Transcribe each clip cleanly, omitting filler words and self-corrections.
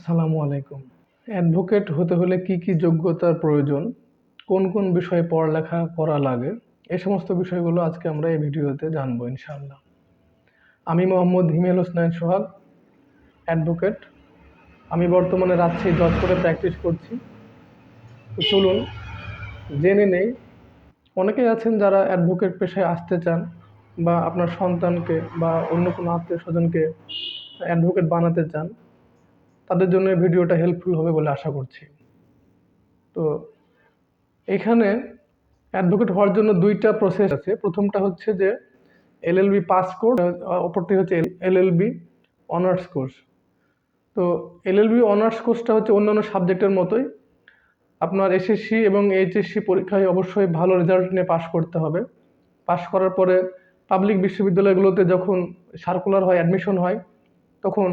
আসসালামু আলাইকুম। অ্যাডভোকেট হতে হলে কি কি যোগ্যতার প্রয়োজন, কোন কোন বিষয়ে পড়ালেখা করা লাগে, এই সমস্ত বিষয়গুলো আজকে আমরা এই ভিডিওতে জানবো ইনশাআল্লাহ। আমি মোহাম্মদ হিমেল হোসেন সোহাগ, অ্যাডভোকেট। আমি বর্তমানে রাজশাহী জজ কোর্টে প্র্যাকটিস করছি। তো চলুন জেনে নেই। অনেকেই আছেন যারা অ্যাডভোকেট পেশায় আসতে চান বা আপনার সন্তানকে বা অন্য কোনো আত্মীয় স্বজনকে অ্যাডভোকেট বানাতে চান, তাদের জন্য এই ভিডিওটা হেল্পফুল হবে বলে আশা করছি। তো এখানে অ্যাডভোকেট হওয়ার জন্য দুইটা প্রসেস আছে। প্রথমটা হচ্ছে যে এলএলবি পাস কোর্স, অপরটি হচ্ছে এলএলবি অনার্স কোর্স। তো এলএলবি অনার্স কোর্সটা হচ্ছে অন্যান্য সাবজেক্টের মতোই আপনার এসএসসি এবং এইচএসসি পরীক্ষায় অবশ্যই ভালো রেজাল্ট নিয়ে পাশ করতে হবে। পাশ করার পরে পাবলিক বিশ্ববিদ্যালয়গুলোতে যখন সার্কুলার হয়, অ্যাডমিশন হয়, তখন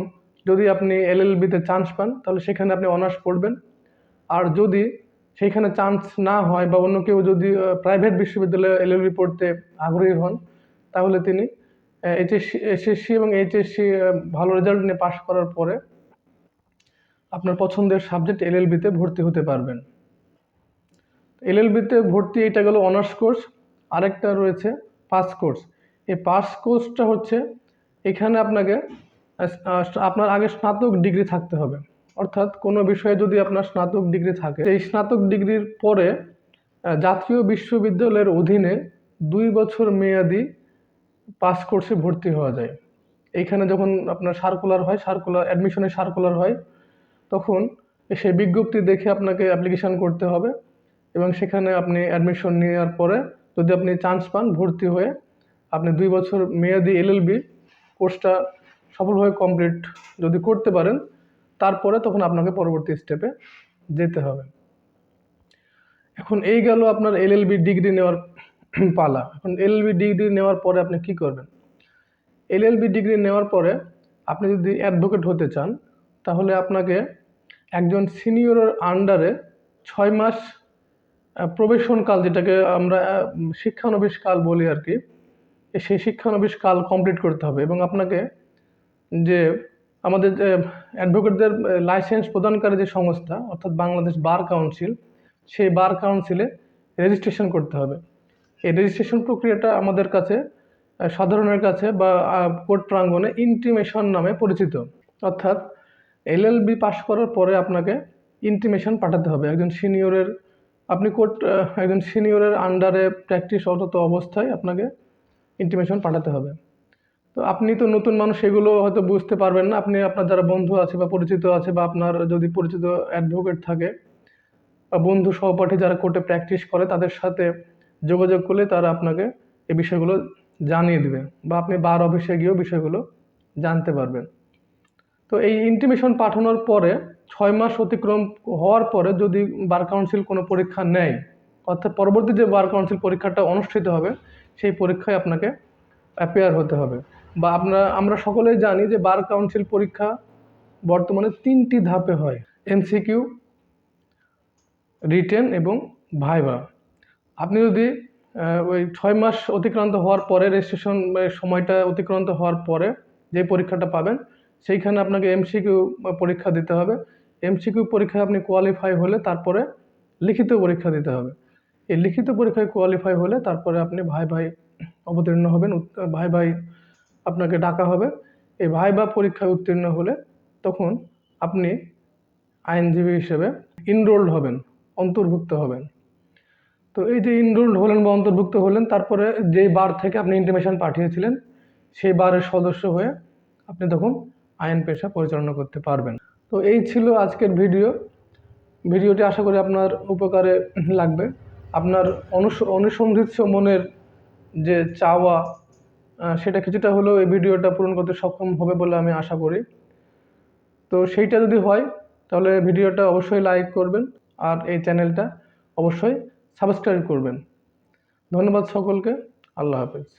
যদি আপনি এলএলবিতে চান্স পান তাহলে সেখানে আপনি অনার্স পড়বেন। আর যদি সেইখানে চান্স না হয় বা অন্য কেউ যদি প্রাইভেট বিশ্ববিদ্যালয়ে এলএলবি পড়তে আগ্রহী হন, তাহলে তিনি এসএসসি এবং এইচএসসি ভালো রেজাল্ট নিয়ে পাশ করার পরে আপনার পছন্দের সাবজেক্ট এলএলবিতে ভর্তি হতে পারবেন। এলএলবিতে ভর্তি, এটা গেল অনার্স কোর্স। আরেকটা রয়েছে পাস কোর্স। এই পাস কোর্সটা হচ্ছে এখানে আপনাকে আপনার আগে স্নাতক ডিগ্রি থাকতে হবে। অর্থাৎ কোনো বিষয়ে যদি আপনার স্নাতক ডিগ্রি থাকে, এই স্নাতক ডিগ্রির পরে জাতীয় বিশ্ববিদ্যালয়ের অধীনে 2 বছর মেয়াদি পাস কোর্সে ভর্তি হওয়া যায়। এইখানে যখন আপনার সার্কুলার হয়, অ্যাডমিশনের সার্কুলার হয়, তখন সেই বিজ্ঞপ্তি দেখে আপনাকে অ্যাপ্লিকেশন করতে হবে এবং সেখানে আপনি অ্যাডমিশন নেওয়ার পরে যদি আপনি চান্স পান, ভর্তি হয়ে আপনি 2 বছর মেয়াদি এলএলবি কোর্সটা সফলভাবে কমপ্লিট যদি করতে পারেন, তারপরে তখন আপনাকে পরবর্তী স্টেপে যেতে হবে। এখন এই গেল আপনার এলএলবি ডিগ্রি নেওয়ার পালা। এখন এলএলবি ডিগ্রি নেওয়ার পরে আপনি কি করবেন? এলএলবি ডিগ্রি নেওয়ার পরে আপনি যদি অ্যাডভোকেট হতে চান, তাহলে আপনাকে একজন সিনিয়রের আন্ডারে 6 মাস প্রবেশন কাল, যেটাকে আমরা শিক্ষানবিশ কাল বলি আর কি, সেই শিক্ষানবিশ কাল কমপ্লিট করতে হবে এবং আপনাকে যে আমাদের যে অ্যাডভোকেটদের লাইসেন্স প্রদানকারী যে সংস্থা, অর্থাৎ বাংলাদেশ বার কাউন্সিল, সেই বার কাউন্সিলে রেজিস্ট্রেশন করতে হবে। এই রেজিস্ট্রেশন প্রক্রিয়াটা আমাদের কাছে সাধারণের কাছে বা কোর্ট প্রাঙ্গণে ইন্টিমেশন নামে পরিচিত। অর্থাৎ এলএলবি পাশ করার পরে আপনাকে ইন্টিমেশন পাঠাতে হবে একজন সিনিয়রের। আপনি একজন সিনিয়রের আন্ডারে প্র্যাকটিসরত অবস্থায় আপনাকে ইন্টিমেশন পাঠাতে হবে। তো আপনি তো নতুন মানুষ, এগুলো হয়তো বুঝতে পারবেন না। আপনি আপনার যারা বন্ধু আছে বা পরিচিত আছে, বা আপনার যদি পরিচিত অ্যাডভোকেট থাকে বা বন্ধু সহপাঠী যারা কোর্টে প্র্যাকটিস করে, তাদের সাথে যোগাযোগ করলে তারা আপনাকে এই বিষয়গুলো জানিয়ে দেবে বা আপনি বার অফিসে গিয়েও বিষয়গুলো জানতে পারবেন। তো এই ইন্টিমেশন পাঠানোর পরে 6 মাস অতিক্রম হওয়ার পরে যদি বার কাউন্সিল কোনো পরীক্ষা নেয়, অর্থাৎ পরবর্তী যে বার কাউন্সিল পরীক্ষাটা অনুষ্ঠিত হবে, সেই পরীক্ষায় আপনাকে অ্যাপিয়ার হতে হবে। বা আমরা সকলেই জানি যে বার কাউন্সিল পরীক্ষা বর্তমানে 3টি ধাপে হয়: এমসিকিউ, রিটেন এবং ভাইভা। আপনি যদি ওই 6 মাস অতিক্রান্ত হওয়ার পরে, রেজিস্ট্রেশন সময়টা অতিক্রান্ত হওয়ার পরে যে পরীক্ষাটা পাবেন, সেইখানে আপনাকে এমসিকিউ পরীক্ষা দিতে হবে। এমসিকিউ পরীক্ষায় আপনি কোয়ালিফাই হলে তারপরে লিখিত পরীক্ষা দিতে হবে। এই লিখিত পরীক্ষায় কোয়ালিফাই হলে তারপরে আপনি ভাই অবতীর্ণ হবেন, ভাই আপনাকে ডাকা হবে। এই ভাইভা পরীক্ষায় উত্তীর্ণ হলে তখন আপনি আইনজীবী হিসেবে ইনরোলড হবেন, অন্তর্ভুক্ত হবেন। তো এই যে ইনরোলড হলেন বা অন্তর্ভুক্ত হলেন, তারপরে যে বার থেকে আপনি ইন্টিমেশন পাঠিয়েছিলেন, সেই বারের সদস্য হয়ে আপনি তখন আইন পেশা পরিচালনা করতে পারবেন। তো এই ছিল আজকের ভিডিওটি। আশা করি আপনার উপকারে লাগবে। আপনার অনুসন্ধিৎস মনের যে চাওয়া, সেটা কিছুটা হলেও এই ভিডিওটা পূরণ করতে সক্ষম হবে বলে আমি আশা করি। তো সেইটা যদি হয়, তাহলে ভিডিওটা অবশ্যই লাইক করবেন আর এই চ্যানেলটা অবশ্যই সাবস্ক্রাইব করবেন। ধন্যবাদ সকলকে। আল্লাহ হাফেজ।